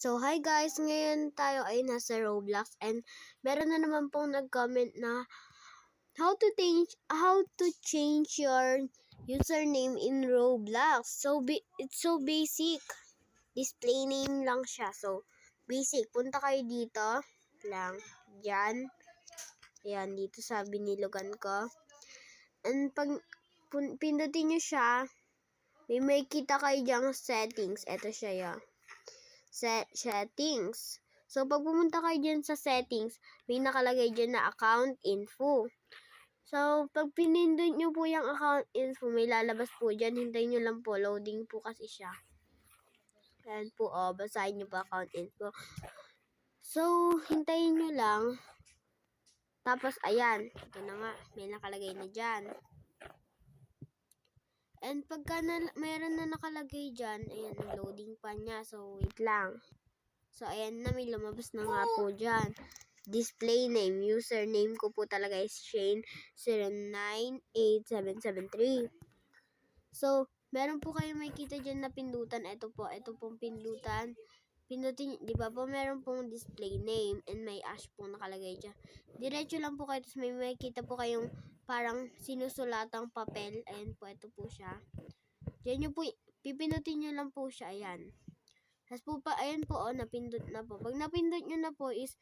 So, hi guys! Ngayon tayo ay nasa Roblox and meron na naman pong nag-comment na how to change your username in Roblox. So, it's so basic. Display name lang siya. So, basic. Punta kayo dito lang. Diyan. Ayan, dito sa binilugan ko. And pag pindutin nyo siya, may kita kayo diyang settings. Ito siya yan. Settings. So, pag pumunta kayo dyan sa settings, may nakalagay dyan na account info. So, pag pinindot nyo po yung account info, may lalabas po dyan. Hintayin nyo lang po. Loading po kasi siya. Ayan po, basahin nyo po account info. So, hintayin nyo lang. Tapos, ayan. Ito na nga. May nakalagay na dyan. And pagka mayroon na nakalagay dyan, ayan, loading pa niya. So, wait lang. So, ayan na, may lumabas na nga po dyan. Display name, username ko po talaga is Shane098773. So, meron po kayo makikita dyan na pindutan. Ito pong pindutan. Pindutin, di ba po, meron pong display name and may ash pong nakalagay dyan. Diretso lang po kayo, tapos may makikita po kayong parang sinusulatang papel. Ayan po, ito po siya. Diyan nyo po, pipindutin nyo lang po siya, ayan. Tapos po pa, ayan po, napindot na po. Pag napindot nyo na po is,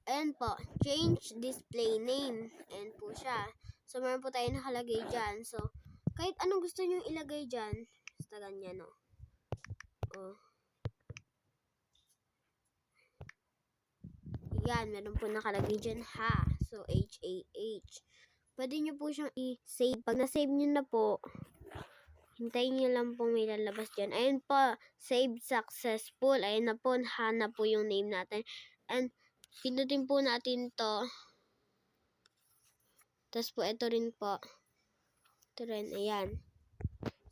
ayan po, change display name. Ayan po siya. So, meron po tayo nakalagay dyan. So, kahit anong gusto nyo ilagay dyan, basta ganyan, no. Yan, meron po nakalagay dyan, ha. So, H-A-H. Pwede nyo po siyang i-save. Pag na-save nyo na po, hintayin nyo lang po may lalabas dyan. Ayun po, save successful. Ayun na po, ha na po yung name natin. And, pindutin po natin to. Tapos po, ito rin po. Ito rin, ayan.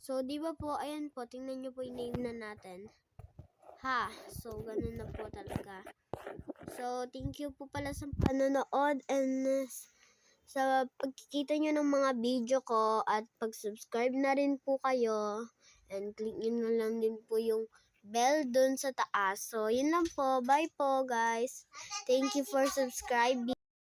So, di ba po, ayan po, tingnan nyo po yung name na natin. Ha. So, ganun na po talaga. So, thank you po pala sa panonood and sa pagkikita nyo ng mga video ko at pag-subscribe na rin po kayo and click nyo na lang din po yung bell dun sa taas. So, yun lang po. Bye po, guys. Thank you for subscribing.